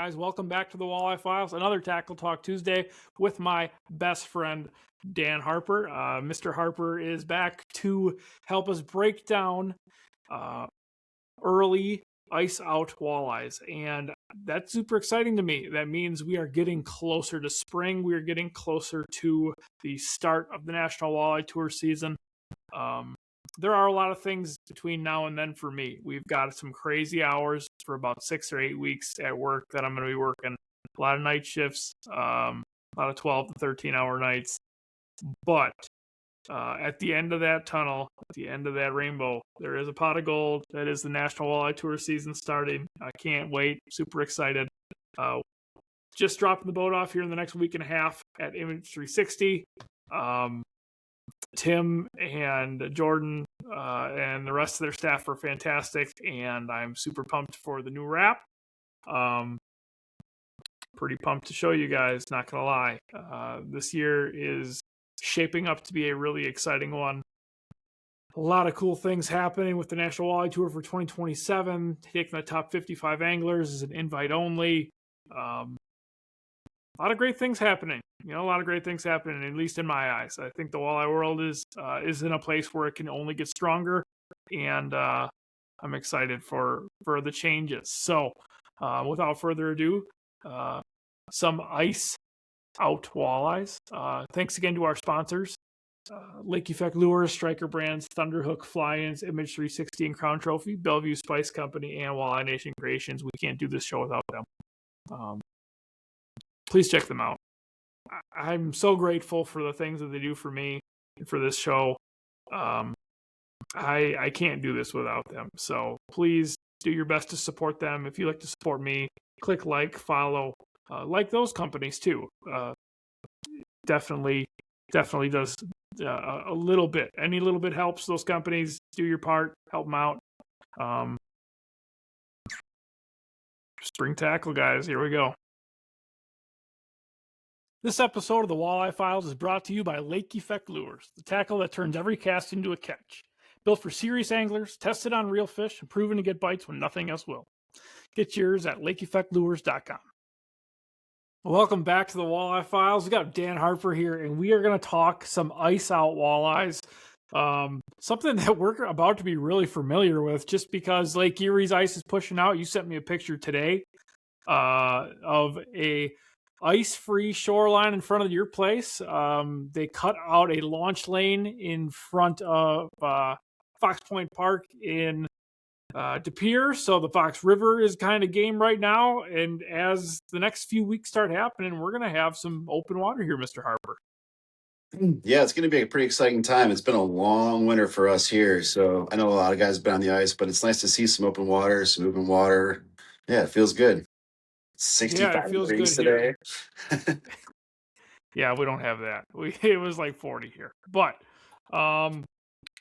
guys? Welcome back to the Walleye Files, another Tackle Talk Tuesday with my best friend, Dan Harper. Mr. Harper is back to help us break down early ice out walleyes, and that's super exciting to me. That means we are getting closer to spring. We are getting closer to the start of the National Walleye Tour season. There are a lot of things between now and then for me. We've got some crazy hours for about 6 or 8 weeks at work that I'm going to be working. A lot of night shifts, a lot of 12 to 13-hour nights. But at the end of that tunnel, at the end of that rainbow, there is a pot of gold. That is the National Walleye Tour season starting. I can't wait. Super excited. Just dropping the boat off here in the next week and a half at Image 360. Tim and Jordan and the rest of their staff are fantastic, and I'm super pumped for the new wrap. Pretty pumped to show you guys, not gonna lie. This year is shaping up to be a really exciting one. A lot of cool things happening with the National Walleye Tour for 2027, taking the top 55 anglers as an invite only. A lot of great things happening. A lot of great things happening, at least in my eyes. I think the walleye world is in a place where it can only get stronger, and I'm excited for the changes. So, without further ado, some ice out walleyes. Thanks again to our sponsors, Lake Effect Lures, Striker Brands, Thunderhook Fly-Ins, Image 360 and Crown Trophy, Bellevue Spice Company, and Walleye Nation Creations. We can't do this show without them. Please check them out. I'm so grateful for the things that they do for me and for this show. I can't do this without them. So please do your best to support them. If you like to support me, click like, follow, like those companies too. Definitely does a little bit. Any little bit helps those companies. Do your part, help them out. Spring tackle, guys. Here we go. This episode of the Walleye Files is brought to you by Lake Effect Lures, the tackle that turns every cast into a catch. Built for serious anglers, tested on real fish, and proven to get bites when nothing else will. Get yours at lakeeffectlures.com. Welcome back to the Walleye Files. We got Dan Harper here, and we are going to talk some ice out walleyes. Something that we're about to be really familiar with, just because Lake Erie's ice is pushing out. You sent me a picture today of a ice-free shoreline in front of your place. They cut out a launch lane in front of Fox Point Park in De Pere, so the Fox River is kind of game right now, and as the next few weeks start happening, we're going to have some open water here, Mr. Harper. Yeah, it's going to be a pretty exciting time. It's been a long winter for us here, so I know a lot of guys have been on the ice, but it's nice to see some open water, some moving water. Yeah, it feels good. 65 degrees today. Yeah, we don't have that. It was like 40 here. But I don't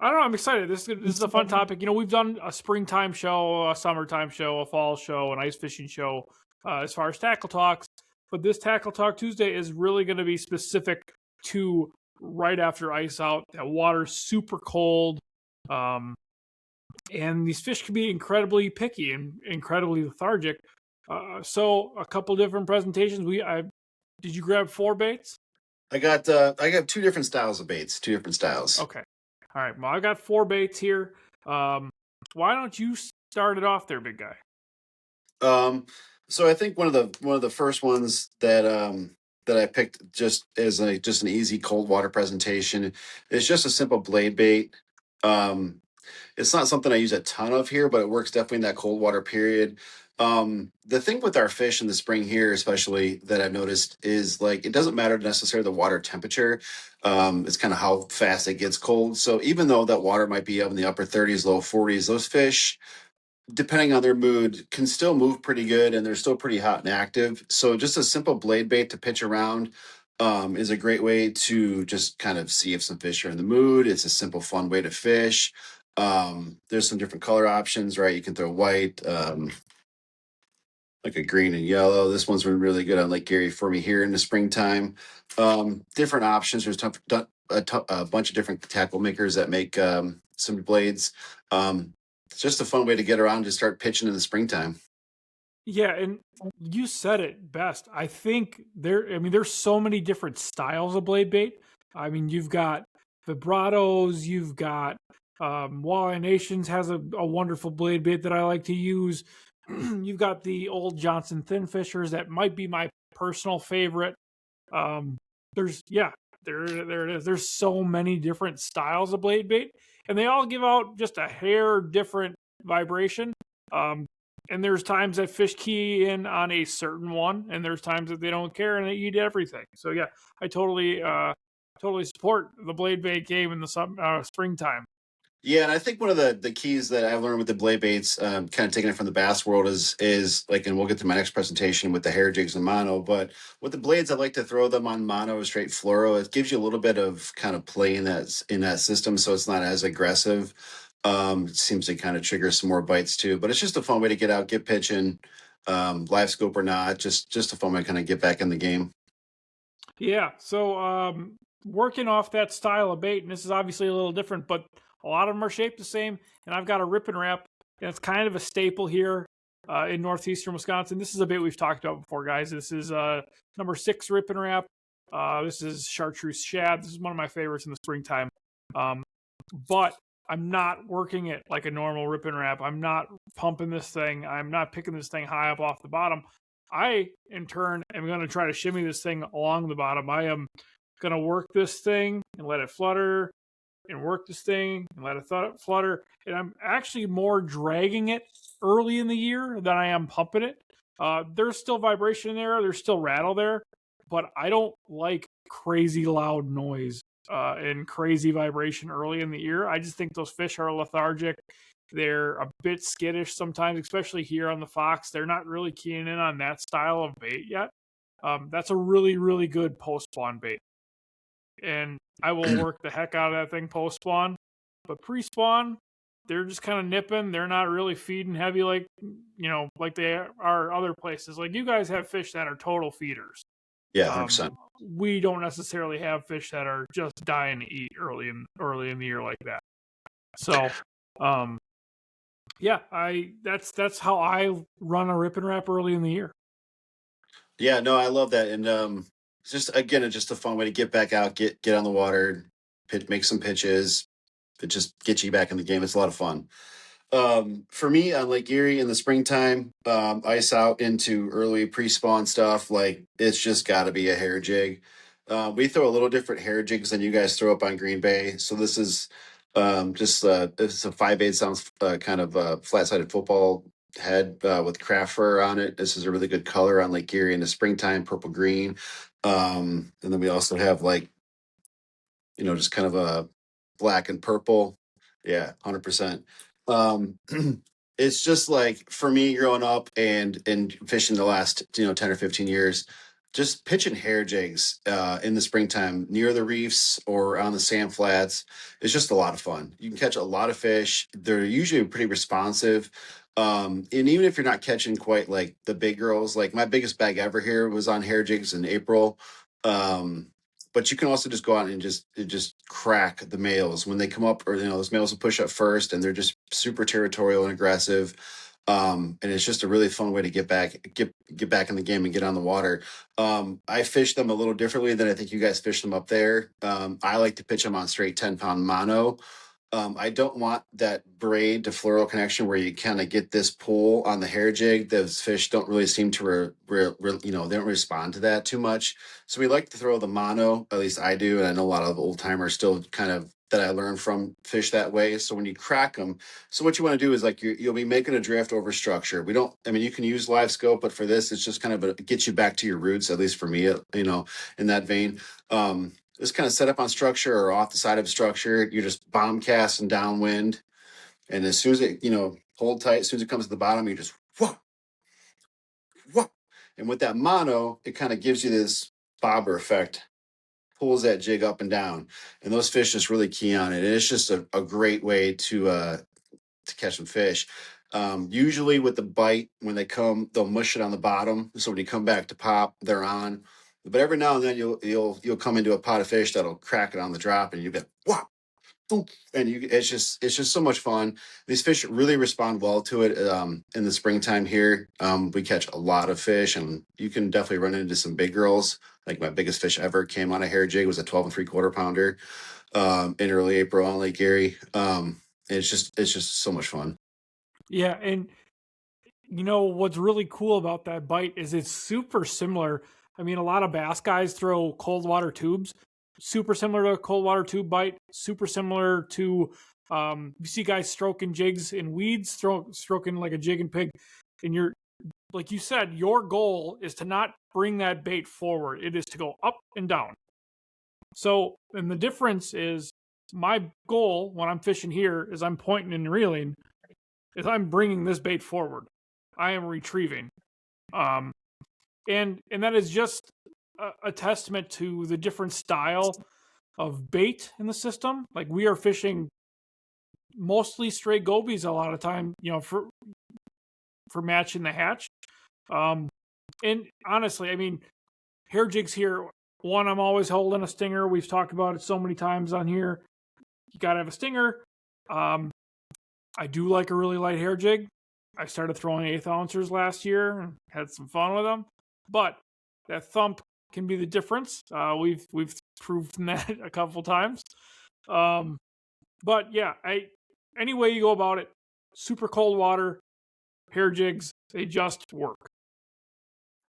know. I'm excited. This is a fun topic. We've done a springtime show, a summertime show, a fall show, an ice fishing show as far as Tackle Talks. But this Tackle Talk Tuesday is really going to be specific to right after ice out. That water's super cold. And these fish can be incredibly picky and incredibly lethargic. So a couple different presentations. Did you grab 4 baits? I got 2 different styles of baits, 2 different styles. Okay. All right. Well, I got 4 baits here. Why don't you start it off there, big guy? So I think one of the first ones that I picked just as an easy cold water presentation is just a simple blade bait. It's not something I use a ton of here, but it works definitely in that cold water period. The thing with our fish in the spring here, especially, that I've noticed is, like, it doesn't matter necessarily the water temperature. It's kind of how fast it gets cold. So even though that water might be up in the upper 30s, low 40s, those fish, depending on their mood, can still move pretty good, and they're still pretty hot and active. So just a simple blade bait to pitch around is a great way to just kind of see if some fish are in the mood. It's a simple, fun way to fish. There's some different color options, right? You can throw white, like a green and yellow. This one's been really good on Lake Erie for me here in the springtime. Different options. There's a bunch of different tackle makers that make some blades. It's just a fun way to get around to start pitching in the springtime. Yeah, and you said it best. I think there's so many different styles of blade bait. I mean, you've got vibratos, you've got Walleye Nations has a wonderful blade bait that I like to use. You've got the old Johnson Thin Fishers that might be my personal favorite. Um, there's yeah, there it is. There's so many different styles of blade bait, and they all give out just a hair different vibration. Um, and there's times that fish key in on a certain one, and there's times that they don't care and they eat everything. So yeah, I totally support the blade bait game in the springtime. Yeah, and I think one of the keys that I've learned with the blade baits, kind of taking it from the bass world, is like, and we'll get to my next presentation with the hair jigs and mono. But with the blades, I like to throw them on mono or straight fluoro. It gives you a little bit of kind of play in that system, so it's not as aggressive. It seems to kind of trigger some more bites too. But it's just a fun way to get out, get pitching, live scope or not. Just a fun way to kind of get back in the game. Yeah. So working off that style of bait, and this is obviously a little different, but a lot of them are shaped the same. And I've got a rippin wrap, and it's kind of a staple here in northeastern Wisconsin. This is a bait we've talked about before, guys. This is number 6 rippin wrap. This is chartreuse shad. This is one of my favorites in the springtime. But I'm not working it like a normal rippin wrap. I'm not pumping this thing. I'm not picking this thing high up off the bottom. I, in turn, am going to try to shimmy this thing along the bottom. I am going to work this thing and let it flutter and work this thing and let it flutter. And I'm actually more dragging it early in the year than I am pumping it. There's still vibration there. There's still rattle there. But I don't like crazy loud noise and crazy vibration early in the year. I just think those fish are lethargic. They're a bit skittish sometimes, especially here on the Fox. They're not really keying in on that style of bait yet. That's a really, really good post spawn bait. And I will work the heck out of that thing post spawn. But pre spawn, they're just kind of nipping. They're not really feeding heavy like they are other places. Like you guys have fish that are total feeders. Yeah, 100%. We don't necessarily have fish that are just dying to eat early in the year like that. So, yeah, that's how I run a rip and wrap early in the year. Yeah, no, I love that, and it's just a fun way to get back out, get on the water, make some pitches. It just gets you back in the game. It's a lot of fun. For me on Lake Erie in the springtime, ice out into early pre-spawn stuff, like it's just got to be a hair jig. We throw a little different hair jigs than you guys throw up on Green Bay. So this is just it's a 5/8 ounce kind of flat-sided football head with craft fur on it. This is a really good color on Lake Erie in the springtime, purple green. And then we also have like, just kind of a black and purple. Yeah, 100%. Um, it's just like for me growing up and fishing the last 10 or 15 years, just pitching hair jigs in the springtime near the reefs or on the sand flats. It's just a lot of fun. You can catch a lot of fish. They're usually pretty responsive. And even if you're not catching quite like the big girls, like my biggest bag ever here was on hair jigs in April. Um, but you can also just go out and just crack the males when they come up, or those males will push up first, and they're just super territorial and aggressive. And it's just a really fun way to get back in the game and get on the water. I fish them a little differently than I think you guys fish them up there. I like to pitch them on straight 10-pound mono. I don't want that braid to fluoro connection where you kind of get this pull on the hair jig. Those fish don't really seem to, they don't respond to that too much. So we like to throw the mono, at least I do. And I know a lot of old timers still kind of that I learned from fish that way. So when you crack them, so what you want to do is like you'll be making a drift over structure. You can use live scope, but for this, it's just kind of get you back to your roots, at least for me, in that vein. Just kind of set up on structure or off the side of structure. You're just bomb casting downwind. And as soon as it, hold tight, as soon as it comes to the bottom, you just whoa, whoa. And with that mono, it kind of gives you this bobber effect, pulls that jig up and down. And those fish just really key on it. And it's just a great way to catch some fish. Usually with the bite, when they come, they'll mush it on the bottom. So when you come back to pop, they're on. But every now and then you'll come into a pot of fish that'll crack it on the drop, and you get whop. and it's just so much fun. These fish really respond well to it. In the springtime here, we catch a lot of fish, and you can definitely run into some big girls. Like my biggest fish ever came on a hair jig was a 12 3/4 pounder in early April on Lake Erie. It's just so much fun. Yeah, and you know what's really cool about that bite is it's super similar. I mean, a lot of bass guys throw cold water tubes, super similar to a cold water tube bite, super similar to you see guys stroking jigs in weeds, stroking like a jig and pig, and you're like you said, your goal is to not bring that bait forward. It is to go up and down. So, and the difference is my goal when I'm fishing here is I'm pointing and reeling, is I'm bringing this bait forward. I am retrieving. Um, and that is just a testament to the different style of bait in the system. Like we are fishing mostly stray gobies a lot of time, you know, for matching the hatch. And honestly, I mean, hair jigs here. One, I'm always holding a stinger. We've talked about it so many times on here. You gotta have a stinger. I do like a really light hair jig. I started throwing 1/8 ouncers last year and had some fun with them. But that thump can be the difference. We've proven that a couple times. But yeah, any way you go about it, super cold water, hair jigs, they just work.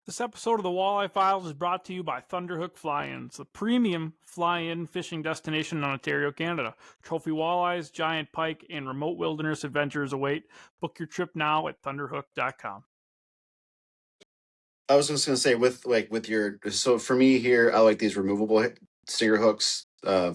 This episode of the Walleye Files is brought to you by Thunderhook Fly-Ins, the premium fly-in fishing destination in Ontario, Canada. Trophy walleyes, giant pike, and remote wilderness adventures await. Book your trip now at thunderhook.com. I was just gonna say with your so for me here, I like these removable stinger hooks.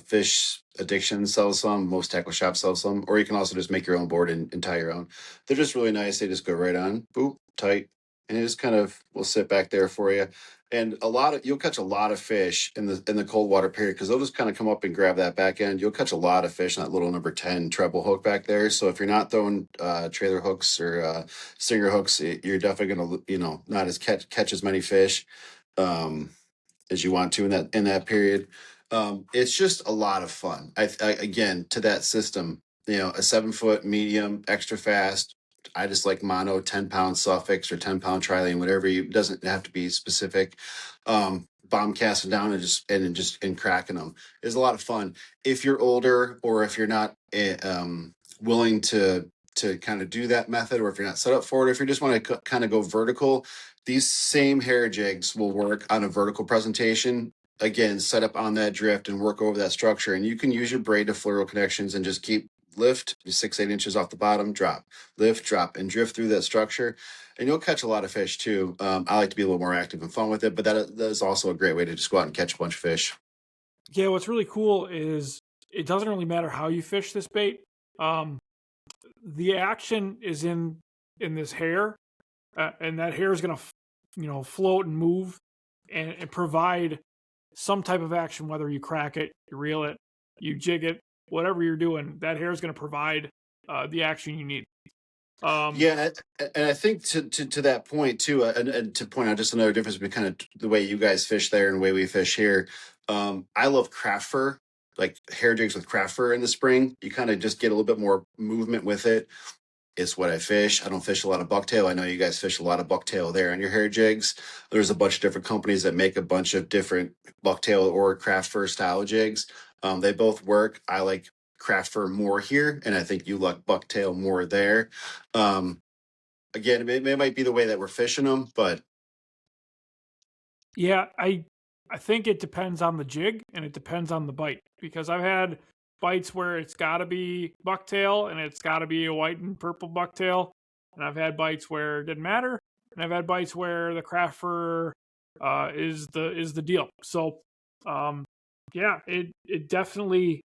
Fish Addiction sells some. Most tackle shops sell some, or you can also just make your own board and tie your own. They're just really nice. They just go right on, boop, tight, and it just kind of will sit back there for you. And you'll catch a lot of fish in the cold water period because they'll just kind of come up and grab that back end. You'll catch a lot of fish in that little number 10 treble hook back there. So if you're not throwing trailer hooks or stinger hooks, you're definitely gonna not as catch as many fish as you want to in that period. It's just a lot of fun. I again to that system, a 7 foot medium, extra fast. I just like mono 10 pound suffix or 10 pound trilene, whatever doesn't have to be specific. Bomb casting down and cracking them is a lot of fun. If you're older or if you're not willing to kind of do that method, or if you're not set up for it, if you just want to kind of go vertical, these same hair jigs will work on a vertical presentation. Again, set up on that drift and work over that structure. And you can use your braid to fluoro connections and just keep lift 6 8 inches off the bottom, drop, lift, drop, and drift through that structure. And you'll catch a lot of fish too. I like to be a little more active and fun with it, but that is also a great way to just go out and catch a bunch of fish. Yeah, what's really cool is it doesn't really matter how you fish this bait. The action is in this hair, and that hair is going to float and move and provide some type of action, whether you crack it, you reel it, you jig it, whatever you're doing. That hair is going to provide the action you need. Yeah, and I think to that point too, and to point out just another difference between kind of the way you guys fish there and the way we fish here. I love craft fur, like hair jigs with craft fur in the spring. You kind of just get a little bit more movement with it. It's what I fish. I don't fish a lot of bucktail. I know you guys fish a lot of bucktail there on your hair jigs. There's a bunch of different companies that make a bunch of different bucktail or craft fur style jigs. They both work. I like craft fur more here, and I think you like bucktail more there. Again, it might be the way that we're fishing them, but Yeah, I think it depends on the jig and it depends on the bite, because I've had bites where it's got to be bucktail and it's got to be a white and purple bucktail, and I've had bites where it didn't matter, and I've had bites where the craft fur is the deal. So yeah, it definitely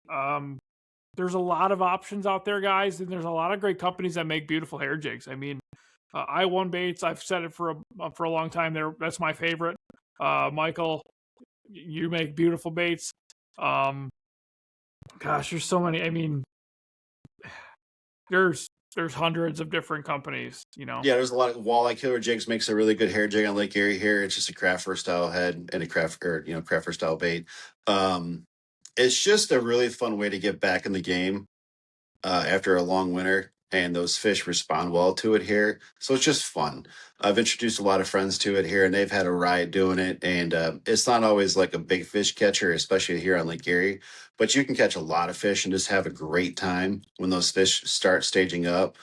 there's a lot of options out there, guys, and there's a lot of great companies that make beautiful hair jigs. I mean, I1 Baits, I've said it for a long time. That's my favorite. Michael, you make beautiful baits. Gosh, there's so many. I mean, there's hundreds of different companies. yeah, there's a lot of Walleye Killer Jigs makes a really good hair jig on Lake Erie here. It's just a craft fur style head and a craft fur style bait. It's just a really fun way to get back in the game after a long winter, and those fish respond well to it here. So it's just fun. I've introduced a lot of friends to it here, and they've had a riot doing it. And it's not always like a big fish catcher, especially here on Lake Erie, but you can catch a lot of fish and just have a great time when those fish start staging up.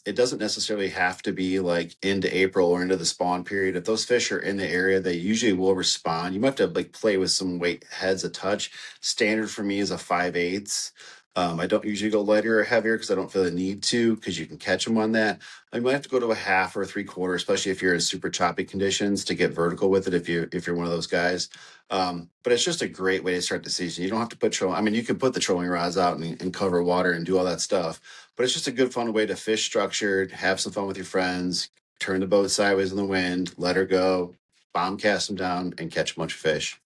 It doesn't necessarily have to be like into April or into the spawn period. If those fish are in the area, they usually will respond. You might have to like play with some weight heads a touch. Standard for me is a 5/8. I don't usually go lighter or heavier because I don't feel the need to, because you can catch them on that. I might have to go to a half or a 3/4, especially if you're in super choppy conditions, to get vertical with it if you're one of those guys. But it's just a great way to start the season. You don't have to put trolling. I mean, you can put the trolling rods out and cover water and do all that stuff, but it's just a good fun way to fish structured, have some fun with your friends, turn the boat sideways in the wind, let her go, bomb cast them down, and catch a bunch of fish.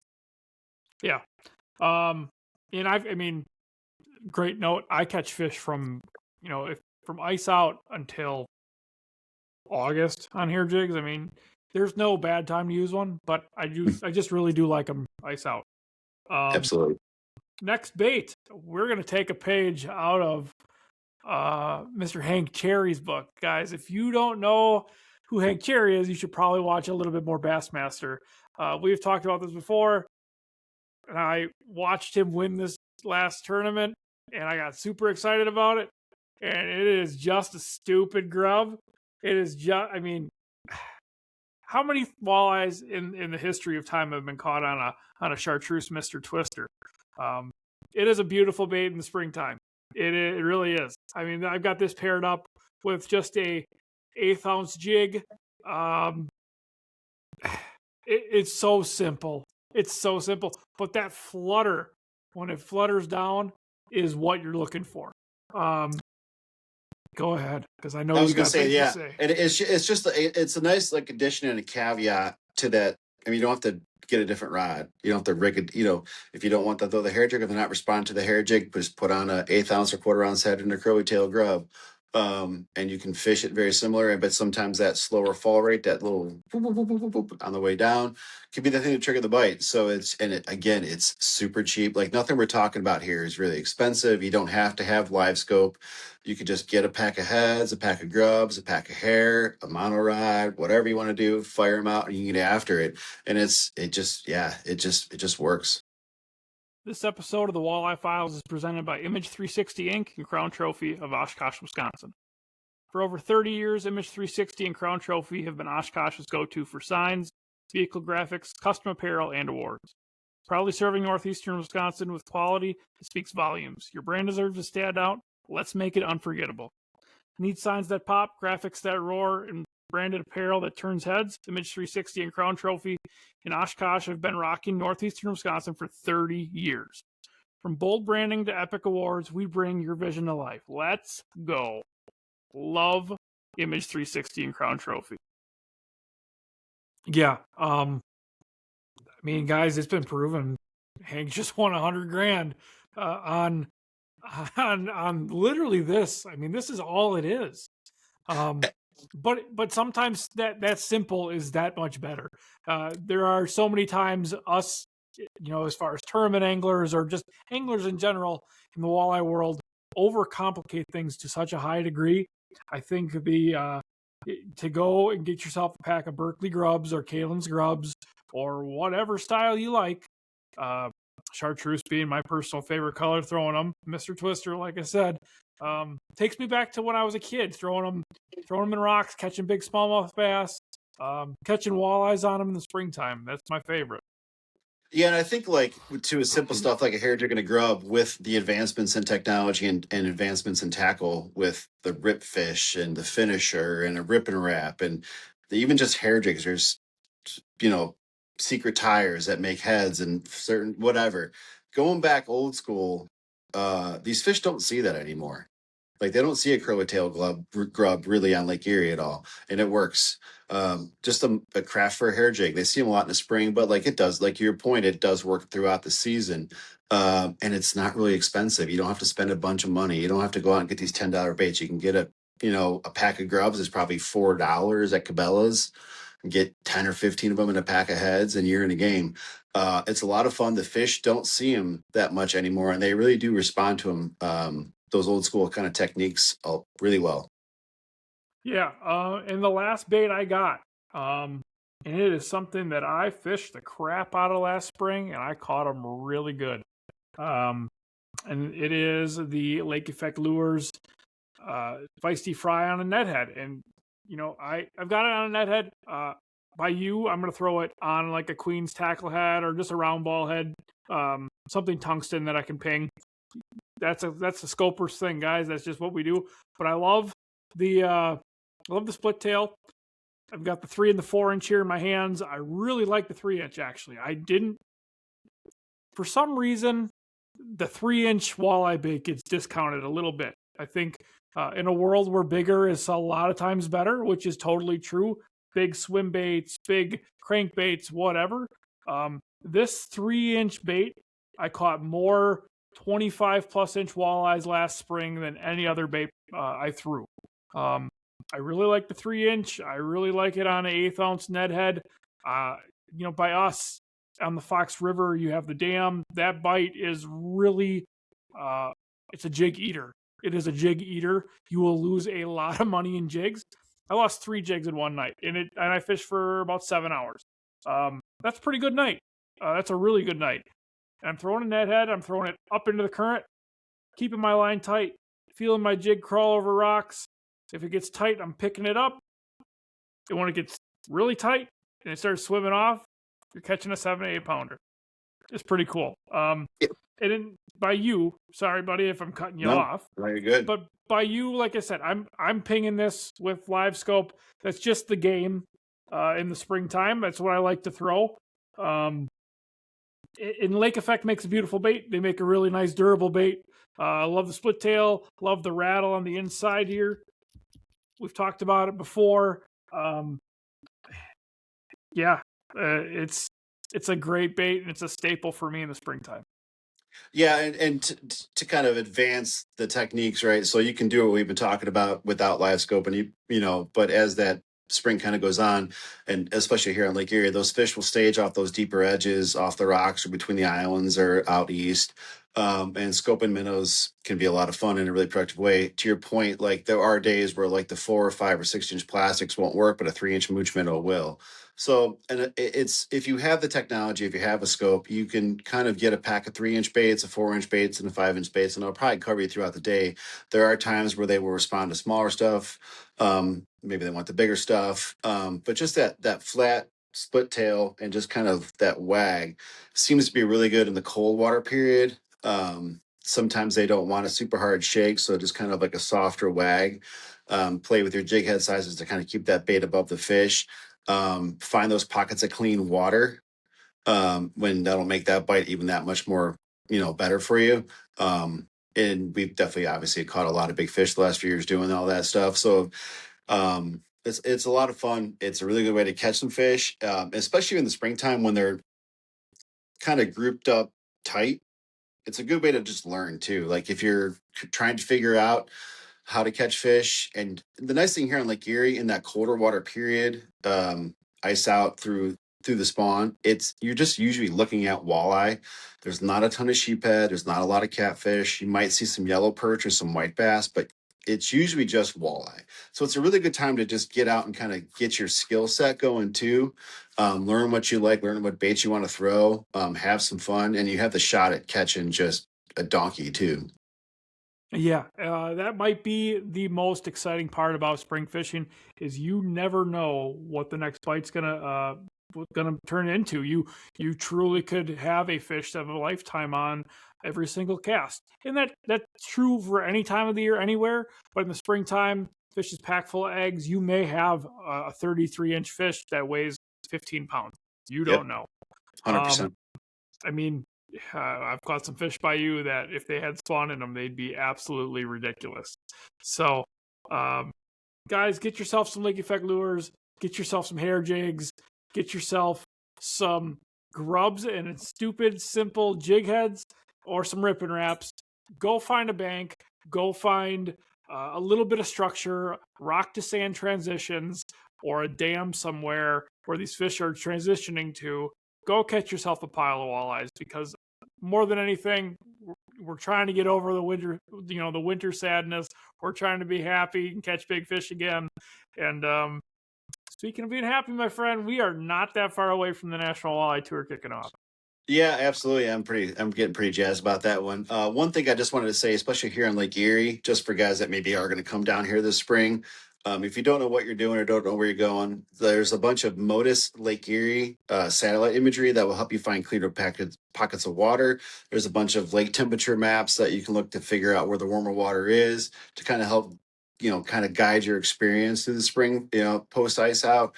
Yeah. And I mean, great note. I catch fish from, from ice out until August on hair jigs. I mean, there's no bad time to use one, but I just really do like them ice out. Absolutely. Next bait, we're gonna take a page out of Mr. Hank Cherry's book, guys. If you don't know who Hank Cherry is, you should probably watch a little bit more Bassmaster. We've talked about this before, and I watched him win this last tournament, and I got super excited about it. And it is just a stupid grub. It is just, I mean, how many walleyes in the history of time have been caught on a chartreuse Mr. Twister? It is a beautiful bait in the springtime. It really is. I mean, I've got this paired up with just a 1/8 ounce jig. It's so simple. It's so simple. But that flutter, when it flutters down, is what you're looking for. Go ahead, because I know I was you gonna got say, things yeah, to say. and it's a nice like addition and a caveat to that. I mean, you don't have to get a different rod. You don't have to rig it. If you don't want to throw the hair jig, if they're not responding to the hair jig, just put on a 1/8 ounce or 1/4 ounce head and a curly tail grub, and you can fish it very similar. But sometimes that slower fall rate, that little boop, boop, boop, boop, boop, boop on the way down, could be the thing to trigger the bite. So it's super cheap. Like nothing we're talking about here is really expensive. You don't have to have live scope. You could just get a pack of heads, a pack of grubs, a pack of hair, a mono rod, whatever you want to do, fire them out and you can get after it. And it just works. This episode of the Walleye Files is presented by Image 360 Inc. and Crown Trophy of Oshkosh, Wisconsin. For over 30 years, Image 360 and Crown Trophy have been Oshkosh's go-to for signs, vehicle graphics, custom apparel, and awards. Proudly serving northeastern Wisconsin with quality that speaks volumes. Your brand deserves to stand out. Let's make it unforgettable. Need signs that pop, graphics that roar, and branded apparel that turns heads? Image 360 and Crown Trophy in Oshkosh have been rocking northeastern Wisconsin for 30 years. From bold branding to epic awards, we bring your vision to life. Let's go. Love Image 360 and Crown Trophy. Yeah, I mean, guys, it's been proven. Hank just won $100,000 on literally this. I mean, this is all it is. But sometimes that simple is that much better. There are so many times us, as far as tournament anglers or just anglers in general in the walleye world, overcomplicate things to such a high degree. I think to go and get yourself a pack of Berkeley grubs or Kalen's grubs or whatever style you like. Chartreuse being my personal favorite color, throwing them. Mr. Twister, like I said, takes me back to when I was a kid, throwing them in rocks, catching big smallmouth bass, catching walleyes on them in the springtime. That's my favorite. Yeah, and I think like to a simple stuff like a hair jig and a grub, with the advancements in technology and advancements in tackle with the rip fish and the finisher and a rip and wrap and even just hair jigs, there's secret tires that make heads and certain whatever. Going back old school, these fish don't see that anymore. Like they don't see a curly tail grub really on Lake Erie at all, and it works. Just a craft for a hair jig. They see them a lot in the spring, but like it does, like your point, it does work throughout the season. And it's not really expensive. You don't have to spend a bunch of money. You don't have to go out and get these $10 baits. You can get a pack of grubs is probably $4 at Cabela's. get 10 or 15 of them in a pack of heads, and you're in a game. It's a lot of fun. The fish don't see them that much anymore, and they really do respond to them. Those old school kind of techniques really well. Yeah, and the last bait I got, and it is something that I fished the crap out of last spring, and I caught them really good. And it is the Lake Effect Lures feisty fry on a net head. And I've got it on a net head. By you, I'm gonna throw it on like a Queen's tackle head or just a round ball head, something tungsten that I can ping. That's the scoper's thing, guys. That's just what we do. But I love the split tail. I've got the 3 and the 4 inch here in my hands. I really like the 3 inch actually. I didn't, for some reason, the 3 inch walleye bait gets discounted a little bit. I think in a world where bigger is a lot of times better, which is totally true. Big swim baits, big crankbaits, whatever. This 3 inch bait, I caught more 25 plus inch walleyes last spring than any other bait I threw. I really like the 3 inch. I really like it on an 1/8 ounce net head. By us on the Fox River, you have the dam. That bite is really, it's a jig eater. It is a jig eater. You will lose a lot of money in jigs. I lost 3 jigs in one night, and I fished for about 7 hours. That's a pretty good night. That's a really good night. And I'm throwing a net head. I'm throwing it up into the current, keeping my line tight, feeling my jig crawl over rocks. If it gets tight, I'm picking it up. And when it gets really tight and it starts swimming off, you're catching a 7 to 8 pounder. It's pretty cool. And then by you, sorry, buddy, if I'm cutting you off. No, you're good. But by you, like I said, I'm pinging this with live scope. That's just the game in the springtime. That's what I like to throw. And Lake Effect makes a beautiful bait. They make a really nice, durable bait. I love the split tail. Love the rattle on the inside here. We've talked about it before. It's a great bait, and it's a staple for me in the springtime. Yeah, and to kind of advance the techniques, right? So you can do what we've been talking about without live scope, and but as that spring kind of goes on, and especially here on Lake Erie, those fish will stage off those deeper edges, off the rocks or between the islands or out east. And scoping minnows can be a lot of fun in a really productive way. To your point, like there are days where like the 4 or 5 or 6 inch plastics won't work, but a 3 inch mooch minnow will. So, and it's if you have the technology, if you have a scope, you can kind of get a pack of 3 inch baits, a 4 inch baits, and a 5 inch baits, and they'll probably cover you throughout the day. There are times where they will respond to smaller stuff. Maybe they want the bigger stuff. But just that flat split tail and just kind of that wag seems to be really good in the cold water period. Sometimes they don't want a super hard shake, so just kind of like a softer wag. Play with your jig head sizes to kind of keep that bait above the fish. Find those pockets of clean water when that'll make that bite even that much more better for you. And we've definitely obviously caught a lot of big fish the last few years doing all that stuff. So it's a lot of fun. It's a really good way to catch some fish, especially in the springtime when they're kind of grouped up tight. It's a good way to just learn too. Like if you're trying to figure out how to catch fish, and the nice thing here on Lake Erie in that colder water period, ice out through the spawn, you're just usually looking at walleye. There's not a ton of sheephead. There's not a lot of catfish. You might see some yellow perch or some white bass, but it's usually just walleye. So it's a really good time to just get out and kind of get your skill set going too. Learn what you like, learn what baits you want to throw, have some fun, and you have the shot at catching just a donkey too. Yeah, that might be the most exciting part about spring fishing is you never know what the next bite's gonna turn into. You truly could have a fish of a lifetime on every single cast, and that's true for any time of the year, anywhere. But in the springtime, fish is packed full of eggs. You may have a 33 inch fish that weighs 15 pounds. You don't know. 100%. I mean, I've caught some fish by you that if they had spawn in them, they'd be absolutely ridiculous. So, guys, get yourself some Lake Effect lures, get yourself some hair jigs, get yourself some grubs and stupid, simple jig heads or some rippin wraps. Go find a bank, go find a little bit of structure, rock to sand transitions, or a dam somewhere, where these fish are transitioning to, go catch yourself a pile of walleyes, because more than anything, we're trying to get over the winter, the winter sadness. We're trying to be happy and catch big fish again. And speaking of being happy, my friend, we are not that far away from the National Walleye Tour kicking off. Yeah, absolutely. I'm getting pretty jazzed about that one. One thing I just wanted to say, especially here on Lake Erie, just for guys that maybe are going to come down here this spring. If you don't know what you're doing or don't know where you're going, there's a bunch of Modus Lake Erie satellite imagery that will help you find cleaner pockets of water. There's a bunch of lake temperature maps that you can look to figure out where the warmer water is to kind of help, kind of guide your experience through the spring, post ice out.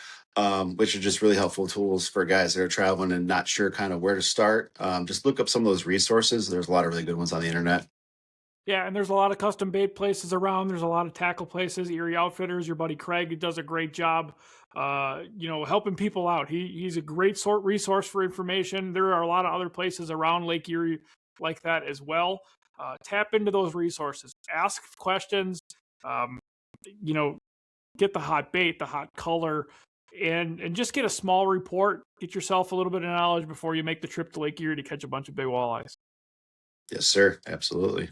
Which are just really helpful tools for guys that are traveling and not sure kind of where to start. Just look up some of those resources. There's a lot of really good ones on the internet. Yeah, and there's a lot of custom bait places around. There's a lot of tackle places. Erie Outfitters, your buddy Craig does a great job, helping people out. He's a great resource for information. There are a lot of other places around Lake Erie like that as well. Tap into those resources. Ask questions. Get the hot bait, the hot color, and just get a small report. Get yourself a little bit of knowledge before you make the trip to Lake Erie to catch a bunch of big walleyes. Yes, sir. Absolutely.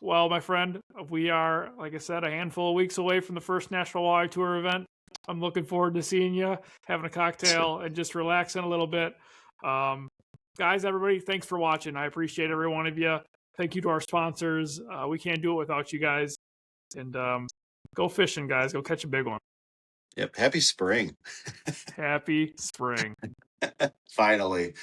Well, my friend, we are, like I said, a handful of weeks away from the first National Walleye Tour event. I'm looking forward to seeing you, having a cocktail, and just relaxing a little bit. Guys, everybody, thanks for watching. I appreciate every one of you. Thank you to our sponsors. We can't do it without you guys. And go fishing, guys. Go catch a big one. Yep. Happy spring. Happy spring. Finally.